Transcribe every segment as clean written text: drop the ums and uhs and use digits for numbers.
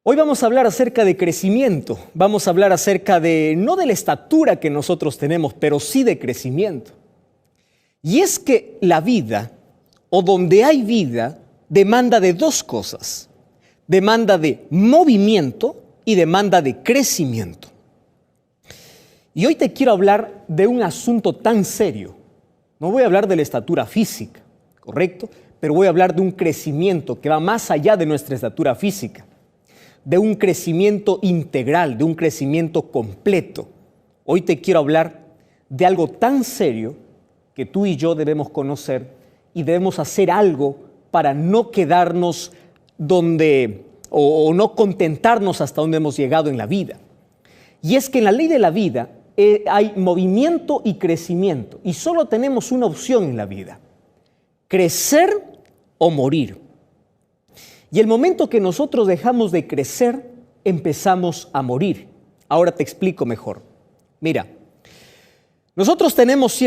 Hoy vamos a hablar acerca de crecimiento, vamos a hablar acerca de, no de la estatura que nosotros tenemos, pero sí de crecimiento. Y es que la vida, o donde hay vida, demanda de dos cosas. Demanda de movimiento y demanda de crecimiento. Y hoy te quiero hablar de un asunto tan serio. No voy a hablar de la estatura física, ¿correcto? Pero voy a hablar de un crecimiento que va más allá de nuestra estatura física. De un crecimiento integral, de un crecimiento completo. Hoy te quiero hablar de algo tan serio que tú y yo debemos conocer y debemos hacer algo para no quedarnos donde o no contentarnos hasta donde hemos llegado en la vida. Y es que en la ley de la vida hay movimiento y crecimiento y solo tenemos una opción en la vida: crecer o morir. Y el momento que nosotros dejamos de crecer, empezamos a morir. Ahora te explico mejor. Mira, nosotros tenemos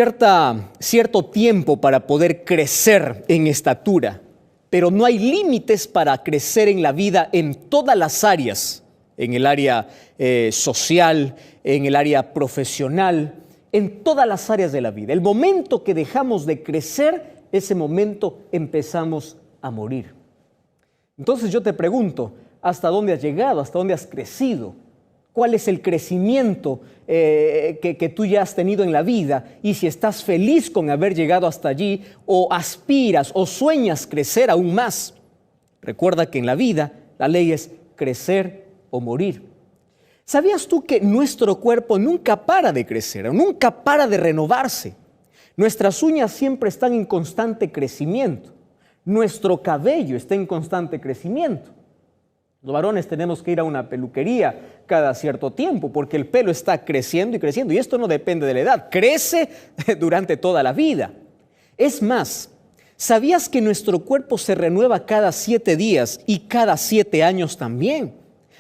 cierto tiempo para poder crecer en estatura, pero no hay límites para crecer en la vida en todas las áreas, en el área social, en el área profesional, en todas las áreas de la vida. El momento que dejamos de crecer, ese momento empezamos a morir. Entonces yo te pregunto, ¿hasta dónde has llegado? ¿Hasta dónde has crecido? ¿Cuál es el crecimiento que tú ya has tenido en la vida? Y si estás feliz con haber llegado hasta allí, o aspiras o sueñas crecer aún más. Recuerda que en la vida la ley es crecer o morir. ¿Sabías tú que nuestro cuerpo nunca para de crecer, nunca para de renovarse? Nuestras uñas siempre están en constante crecimiento. Nuestro cabello está en constante crecimiento. Los varones tenemos que ir a una peluquería cada cierto tiempo porque el pelo está creciendo y creciendo. Y esto no depende de la edad, crece durante toda la vida. Es más, ¿sabías que nuestro cuerpo se renueva cada 7 días y cada 7 años también?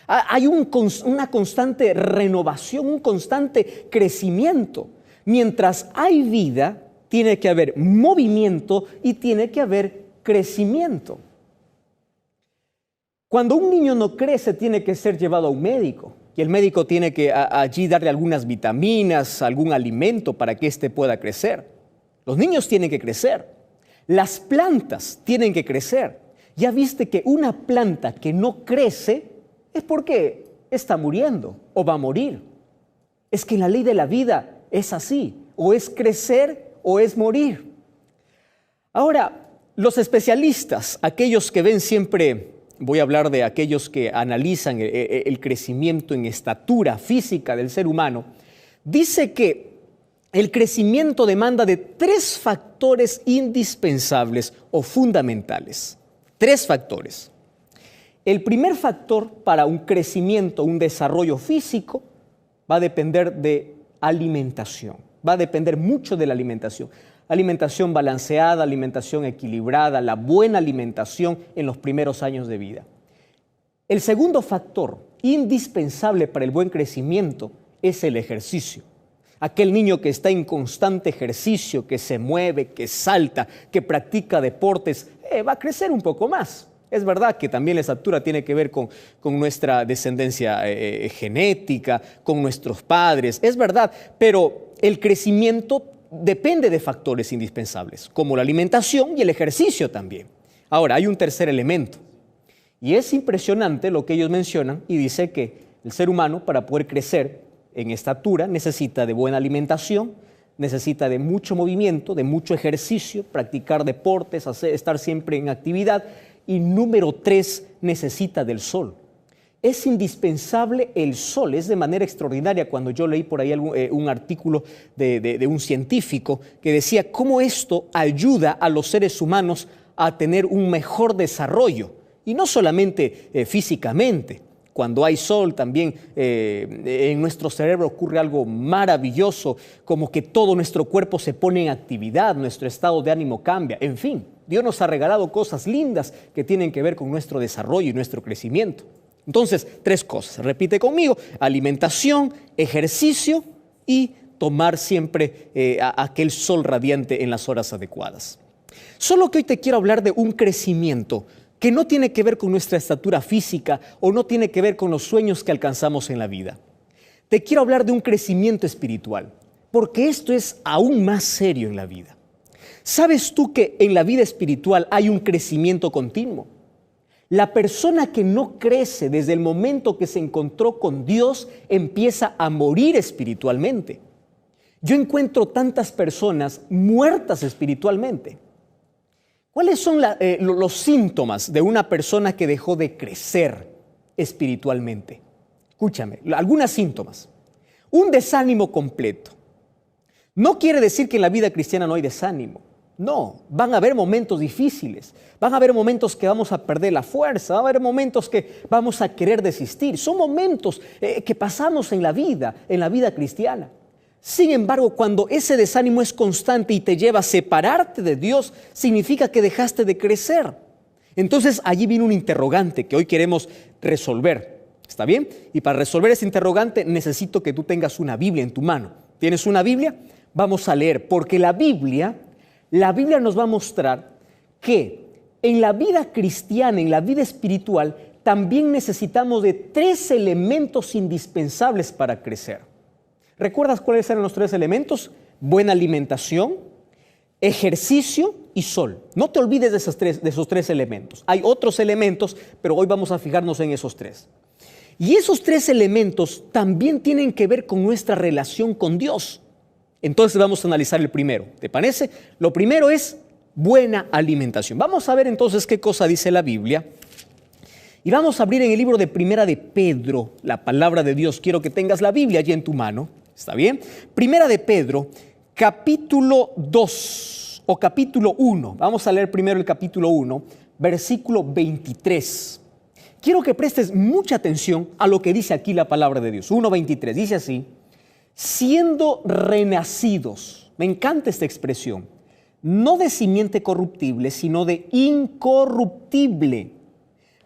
Hay una constante renovación, un constante crecimiento. Mientras hay vida, tiene que haber movimiento y tiene que haber crecimiento. Cuando un niño no crece, tiene que ser llevado a un médico y el médico tiene que allí darle algunas vitaminas, algún alimento para que éste pueda crecer. Los niños tienen que crecer. Las plantas tienen que crecer. Ya viste que una planta que no crece es porque está muriendo o va a morir. Es que en la ley de la vida es así, o es crecer o es morir. Ahora, los especialistas, aquellos que ven siempre, voy a hablar de aquellos que analizan el crecimiento en estatura física del ser humano, dice que el crecimiento demanda de 3 factores indispensables o fundamentales. 3 factores. El primer factor para un crecimiento, un desarrollo físico, va a depender de alimentación. Va a depender mucho de la alimentación. Alimentación balanceada, alimentación equilibrada, la buena alimentación en los primeros años de vida. El segundo factor indispensable para el buen crecimiento es el ejercicio. Aquel niño que está en constante ejercicio, que se mueve, que salta, que practica deportes, va a crecer un poco más. Es verdad que también la estatura tiene que ver con nuestra descendencia genética, con nuestros padres, es verdad, pero el crecimiento depende de factores indispensables, como la alimentación y el ejercicio también. Ahora, hay un tercer elemento, y es impresionante lo que ellos mencionan, y dice que el ser humano, para poder crecer en estatura, necesita de buena alimentación, necesita de mucho movimiento, de mucho ejercicio, practicar deportes, estar siempre en actividad, y número 3, necesita del sol. Es indispensable el sol, es de manera extraordinaria cuando yo leí por ahí un artículo de un científico que decía cómo esto ayuda a los seres humanos a tener un mejor desarrollo, y no solamente físicamente. Cuando hay sol también en nuestro cerebro ocurre algo maravilloso, como que todo nuestro cuerpo se pone en actividad, nuestro estado de ánimo cambia, en fin. Dios nos ha regalado cosas lindas que tienen que ver con nuestro desarrollo y nuestro crecimiento. Entonces, 3 cosas, repite conmigo: alimentación, ejercicio y tomar siempre aquel sol radiante en las horas adecuadas. Solo que hoy te quiero hablar de un crecimiento que no tiene que ver con nuestra estatura física o no tiene que ver con los sueños que alcanzamos en la vida. Te quiero hablar de un crecimiento espiritual, porque esto es aún más serio en la vida. ¿Sabes tú que en la vida espiritual hay un crecimiento continuo? La persona que no crece desde el momento que se encontró con Dios empieza a morir espiritualmente. Yo encuentro tantas personas muertas espiritualmente. ¿Cuáles son los síntomas de una persona que dejó de crecer espiritualmente? Escúchame, algunos síntomas. Un desánimo completo. No quiere decir que en la vida cristiana no hay desánimo. No, van a haber momentos difíciles, van a haber momentos que vamos a perder la fuerza, van a haber momentos que vamos a querer desistir. Son momentos que pasamos en la vida cristiana. Sin embargo, cuando ese desánimo es constante y te lleva a separarte de Dios, significa que dejaste de crecer. Entonces allí viene un interrogante que hoy queremos resolver. ¿Está bien? Y para resolver ese interrogante necesito que tú tengas una Biblia en tu mano. ¿Tienes una Biblia? Vamos a leer, porque la Biblia nos va a mostrar que en la vida cristiana, en la vida espiritual, también necesitamos de 3 elementos indispensables para crecer. ¿Recuerdas cuáles eran los 3 elementos? Buena alimentación, ejercicio y sol. No te olvides de esos tres elementos. Hay otros elementos, pero hoy vamos a fijarnos en esos 3. Y esos 3 elementos también tienen que ver con nuestra relación con Dios. Entonces vamos a analizar el primero. ¿Te parece? Lo primero es buena alimentación. Vamos a ver entonces qué cosa dice la Biblia. Y vamos a abrir en el libro de Primera de Pedro, la palabra de Dios. Quiero que tengas la Biblia allí en tu mano. ¿Está bien? Primera de Pedro, capítulo 2 o capítulo 1. Vamos a leer primero el capítulo 1, versículo 23. Quiero que prestes mucha atención a lo que dice aquí la palabra de Dios. 1:23, dice así: siendo renacidos, me encanta esta expresión, no de simiente corruptible, sino de incorruptible,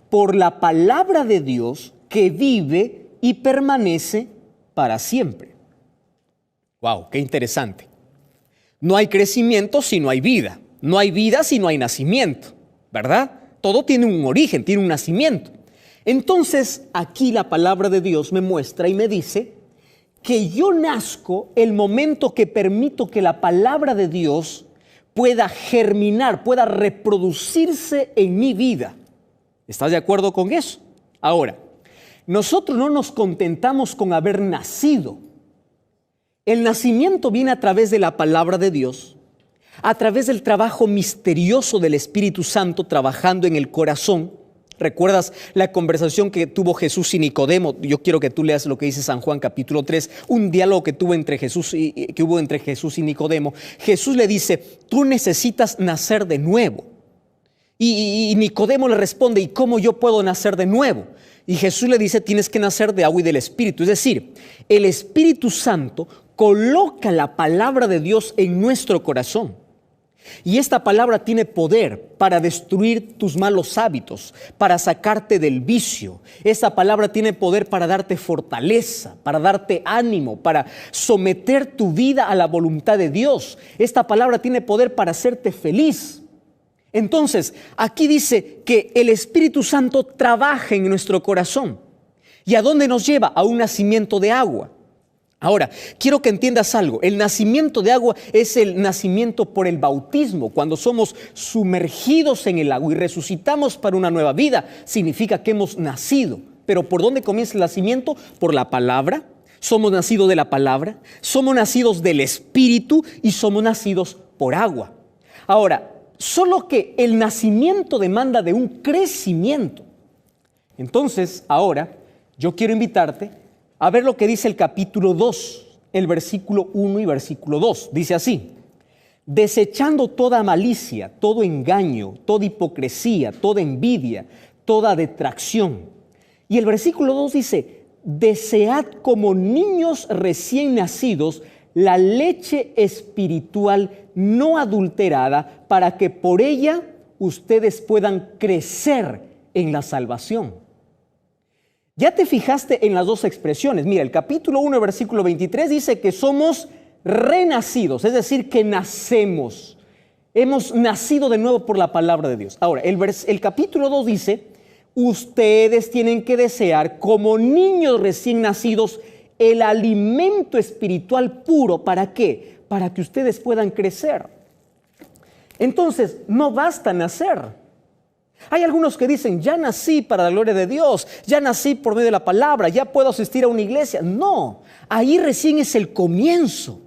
por la palabra de Dios que vive y permanece para siempre. ¡Wow! ¡Qué interesante! No hay crecimiento si no hay vida. No hay vida si no hay nacimiento, ¿verdad? Todo tiene un origen, tiene un nacimiento. Entonces, aquí la palabra de Dios me muestra y me dice que yo nazco el momento que permito que la palabra de Dios pueda germinar, pueda reproducirse en mi vida. ¿Estás de acuerdo con eso? Ahora, nosotros no nos contentamos con haber nacido. El nacimiento viene a través de la palabra de Dios, a través del trabajo misterioso del Espíritu Santo trabajando en el corazón. ¿Recuerdas la conversación que tuvo Jesús y Nicodemo? Yo quiero que tú leas lo que dice San Juan capítulo 3, un diálogo que hubo entre Jesús y Nicodemo. Jesús le dice: tú necesitas nacer de nuevo. Y Nicodemo le responde: ¿y cómo yo puedo nacer de nuevo? Y Jesús le dice: tienes que nacer de agua y del Espíritu. Es decir, el Espíritu Santo coloca la palabra de Dios en nuestro corazón. Y esta palabra tiene poder para destruir tus malos hábitos, para sacarte del vicio. Esta palabra tiene poder para darte fortaleza, para darte ánimo, para someter tu vida a la voluntad de Dios. Esta palabra tiene poder para hacerte feliz. Entonces, aquí dice que el Espíritu Santo trabaja en nuestro corazón. ¿Y a dónde nos lleva? A un nacimiento de agua. Ahora, quiero que entiendas algo. El nacimiento de agua es el nacimiento por el bautismo. Cuando somos sumergidos en el agua y resucitamos para una nueva vida, significa que hemos nacido. Pero ¿por dónde comienza el nacimiento? Por la palabra. Somos nacidos de la palabra, somos nacidos del Espíritu y somos nacidos por agua. Ahora, solo que el nacimiento demanda de un crecimiento. Entonces, ahora, yo quiero invitarte a ver lo que dice el capítulo 2, el versículo 1 y versículo 2. Dice así: desechando toda malicia, todo engaño, toda hipocresía, toda envidia, toda detracción. Y el versículo 2 dice: desead como niños recién nacidos la leche espiritual no adulterada, para que por ella ustedes puedan crecer en la salvación. ¿Ya te fijaste en las dos expresiones? Mira, el capítulo 1, versículo 23 dice que somos renacidos, es decir, que nacemos. Hemos nacido de nuevo por la palabra de Dios. Ahora, el capítulo 2 dice, ustedes tienen que desear como niños recién nacidos el alimento espiritual puro. ¿Para qué? Para que ustedes puedan crecer. Entonces, no basta nacer. Hay algunos que dicen, ya nací para la gloria de Dios, ya nací por medio de la palabra, ya puedo asistir a una iglesia. No, ahí recién es el comienzo.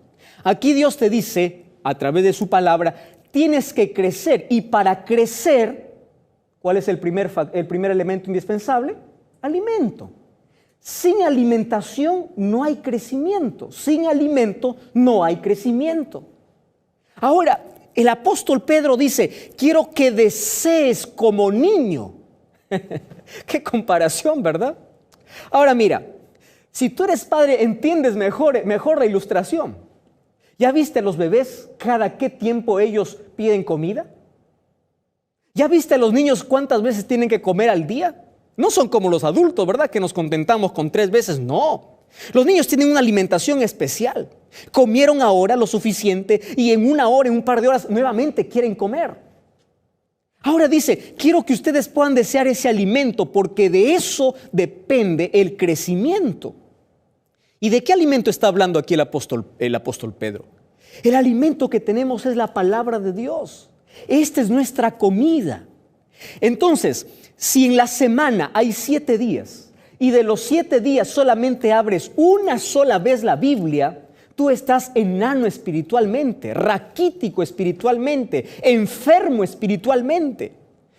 Aquí Dios te dice, a través de su palabra, tienes que crecer. Y para crecer, ¿cuál es el primer elemento indispensable? Alimento. Sin alimentación no hay crecimiento. Sin alimento no hay crecimiento. Ahora, el apóstol Pedro dice, quiero que desees como niño. Qué comparación, ¿verdad? Ahora mira, si tú eres padre, entiendes mejor la ilustración. ¿Ya viste a los bebés cada qué tiempo ellos piden comida? ¿Ya viste a los niños cuántas veces tienen que comer al día? No son como los adultos, ¿verdad? Que nos contentamos con 3 veces. No. Los niños tienen una alimentación especial. Comieron ahora lo suficiente y en una hora, en un par de horas, nuevamente quieren comer. Ahora dice, quiero que ustedes puedan desear ese alimento porque de eso depende el crecimiento. ¿Y de qué alimento está hablando aquí el apóstol Pedro? El alimento que tenemos es la palabra de Dios. Esta es nuestra comida. Entonces, si en la semana hay 7 días y de los 7 días solamente abres una sola vez la Biblia, tú estás enano espiritualmente, raquítico espiritualmente, enfermo espiritualmente.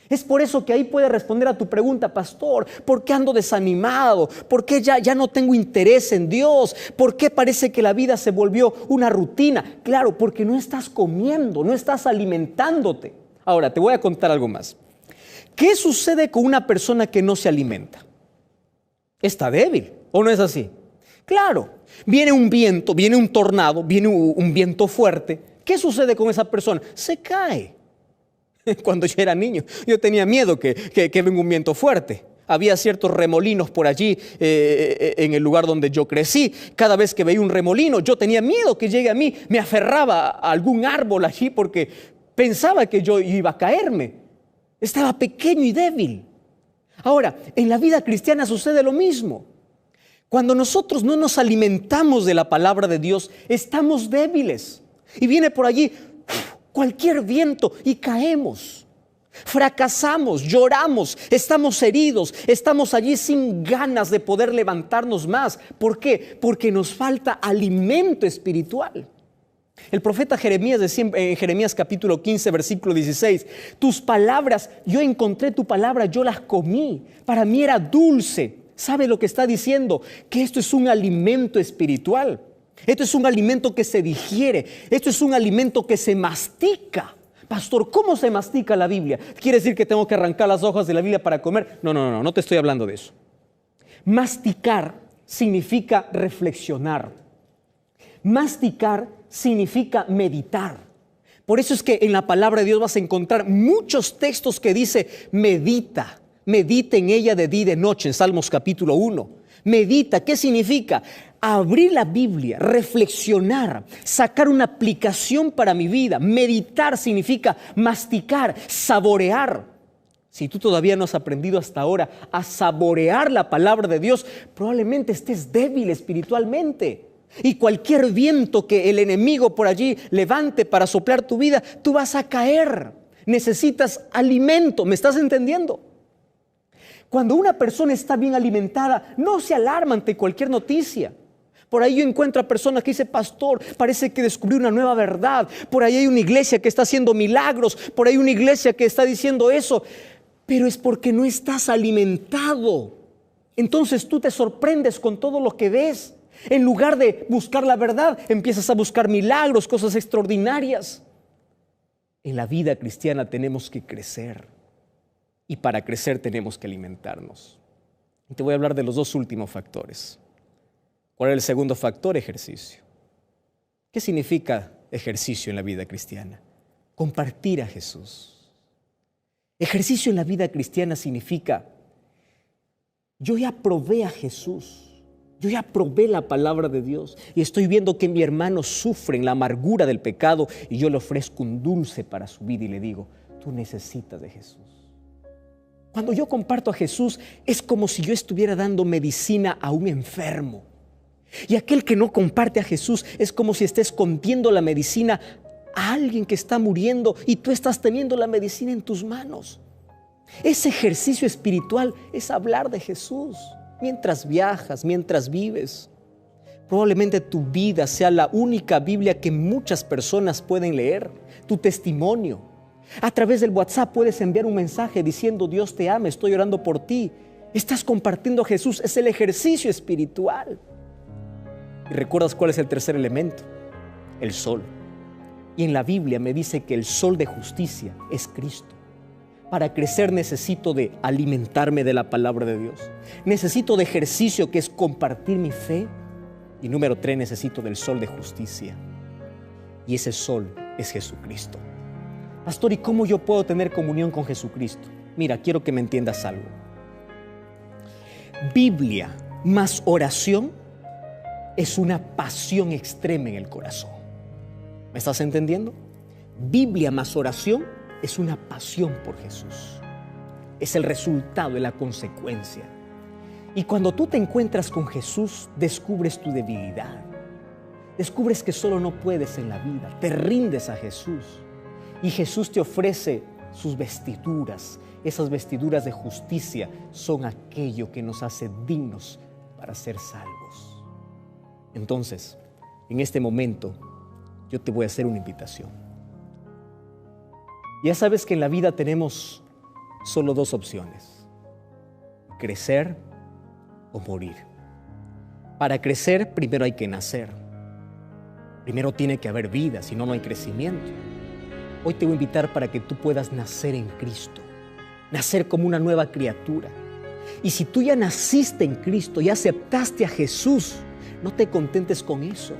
Es por eso que ahí puede responder a tu pregunta, pastor, ¿por qué ando desanimado? ¿Por qué ya no tengo interés en Dios? ¿Por qué parece que la vida se volvió una rutina? Claro, porque no estás comiendo, no estás alimentándote. Ahora, te voy a contar algo más. ¿Qué sucede con una persona que no se alimenta? Está débil, ¿o no es así? Claro, viene un viento, viene un tornado, viene un viento fuerte. ¿Qué sucede con esa persona? Se cae. Cuando yo era niño, yo tenía miedo que venga un viento fuerte. Había ciertos remolinos por allí en el lugar donde yo crecí. Cada vez que veía un remolino, yo tenía miedo que llegue a mí. Me aferraba a algún árbol allí porque pensaba que yo iba a caerme. Estaba pequeño y débil. Ahora, en la vida cristiana sucede lo mismo. Cuando nosotros no nos alimentamos de la palabra de Dios, estamos débiles. Y viene por allí cualquier viento y caemos. Fracasamos, lloramos, estamos heridos, estamos allí sin ganas de poder levantarnos más. ¿Por qué? Porque nos falta alimento espiritual. El profeta Jeremías decía en Jeremías capítulo 15, versículo 16, tus palabras, yo encontré tu palabra, yo las comí, para mí era dulce. ¿Sabe lo que está diciendo? Que esto es un alimento espiritual. Esto es un alimento que se digiere. Esto es un alimento que se mastica. Pastor, ¿cómo se mastica la Biblia? ¿Quiere decir que tengo que arrancar las hojas de la Biblia para comer? No te estoy hablando de eso. Masticar significa reflexionar. Masticar significa meditar. Por eso es que en la palabra de Dios vas a encontrar muchos textos que dice medita en ella de día y de noche, en Salmos capítulo 1. Medita, ¿qué significa? Abrir la Biblia, reflexionar, sacar una aplicación para mi vida. Meditar significa masticar, saborear. Si tú todavía no has aprendido hasta ahora a saborear la palabra de Dios, probablemente estés débil espiritualmente. Y cualquier viento que el enemigo por allí levante para soplar tu vida, tú vas a caer. Necesitas alimento, ¿me estás entendiendo? Cuando una persona está bien alimentada, no se alarma ante cualquier noticia. Por ahí yo encuentro a personas que dicen, pastor, parece que descubrí una nueva verdad. Por ahí hay una iglesia que está haciendo milagros. Por ahí hay una iglesia que está diciendo eso. Pero es porque no estás alimentado. Entonces tú te sorprendes con todo lo que ves. En lugar de buscar la verdad, empiezas a buscar milagros, cosas extraordinarias. En la vida cristiana tenemos que crecer. Y para crecer tenemos que alimentarnos. Y te voy a hablar de los 2 últimos factores. ¿Cuál es el segundo factor? Ejercicio. ¿Qué significa ejercicio en la vida cristiana? Compartir a Jesús. Ejercicio en la vida cristiana significa, yo ya probé a Jesús. Yo ya probé la palabra de Dios y estoy viendo que mi hermano sufre en la amargura del pecado y yo le ofrezco un dulce para su vida y le digo, tú necesitas de Jesús. Cuando yo comparto a Jesús es como si yo estuviera dando medicina a un enfermo. Y aquel que no comparte a Jesús es como si esté escondiendo la medicina a alguien que está muriendo y tú estás teniendo la medicina en tus manos. Ese ejercicio espiritual es hablar de Jesús mientras viajas, mientras vives. Probablemente tu vida sea la única Biblia que muchas personas pueden leer, tu testimonio. A través del WhatsApp puedes enviar un mensaje diciendo Dios te ama, estoy orando por ti. Estás compartiendo a Jesús, es el ejercicio espiritual. ¿Y recuerdas cuál es el tercer elemento? El sol. Y en la Biblia me dice que el sol de justicia es Cristo. Para crecer necesito de alimentarme de la palabra de Dios. Necesito de ejercicio que es compartir mi fe. Y número 3, necesito del sol de justicia. Y ese sol es Jesucristo. Pastor, ¿y cómo yo puedo tener comunión con Jesucristo? Mira, quiero que me entiendas algo. Biblia más oración es una pasión extrema en el corazón. ¿Me estás entendiendo? Biblia más oración es una pasión por Jesús. Es el resultado de la consecuencia. Y cuando tú te encuentras con Jesús, descubres tu debilidad. Descubres que solo no puedes en la vida. Te rindes a Jesús. Y Jesús te ofrece sus vestiduras. Esas vestiduras de justicia son aquello que nos hace dignos para ser salvos. Entonces, en este momento, yo te voy a hacer una invitación. Ya sabes que en la vida tenemos solo dos opciones: crecer o morir. Para crecer, primero hay que nacer. Primero tiene que haber vida, si no, no hay crecimiento. Hoy te voy a invitar para que tú puedas nacer en Cristo, nacer como una nueva criatura. Y si tú ya naciste en Cristo, ya aceptaste a Jesús, no te contentes con eso.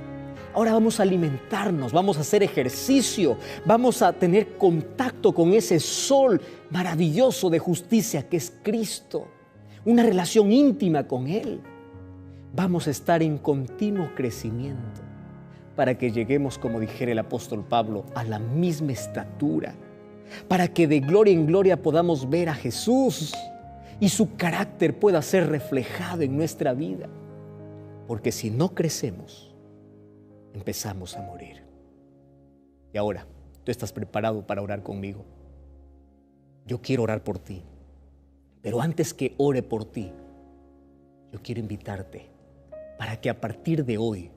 Ahora vamos a alimentarnos, vamos a hacer ejercicio, vamos a tener contacto con ese sol maravilloso de justicia que es Cristo, una relación íntima con Él. Vamos a estar en continuo crecimiento para que lleguemos, como dijera el apóstol Pablo, a la misma estatura, para que de gloria en gloria podamos ver a Jesús y su carácter pueda ser reflejado en nuestra vida. Porque si no crecemos, empezamos a morir. Y ahora, tú estás preparado para orar conmigo. Yo quiero orar por ti. Pero antes que ore por ti, yo quiero invitarte para que a partir de hoy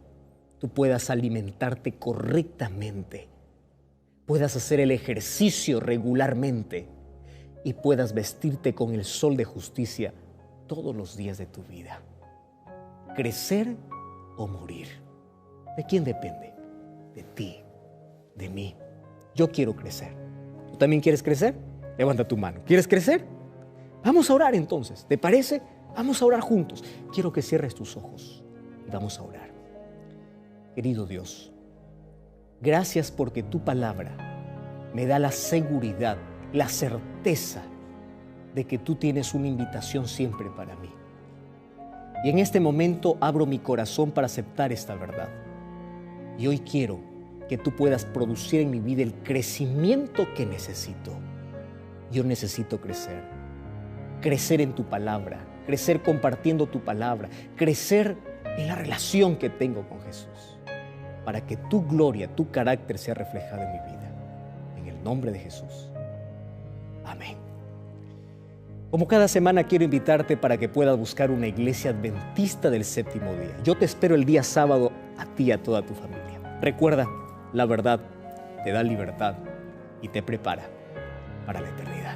tú puedas alimentarte correctamente, puedas hacer el ejercicio regularmente y puedas vestirte con el sol de justicia todos los días de tu vida. Crecer o morir. ¿De quién depende? De ti, de mí. Yo quiero crecer. ¿Tú también quieres crecer? Levanta tu mano. ¿Quieres crecer? Vamos a orar entonces. ¿Te parece? Vamos a orar juntos. Quiero que cierres tus ojos y vamos a orar. Querido Dios, gracias porque tu palabra me da la seguridad, la certeza de que tú tienes una invitación siempre para mí. Y en este momento abro mi corazón para aceptar esta verdad. Y hoy quiero que tú puedas producir en mi vida el crecimiento que necesito. Yo necesito crecer. Crecer en tu palabra, crecer compartiendo tu palabra, crecer en la relación que tengo con Jesús, para que tu gloria, tu carácter sea reflejado en mi vida. En el nombre de Jesús. Amén. Como cada semana quiero invitarte para que puedas buscar una iglesia adventista del séptimo día. Yo te espero el día sábado a ti y a toda tu familia. Recuerda, la verdad te da libertad y te prepara para la eternidad.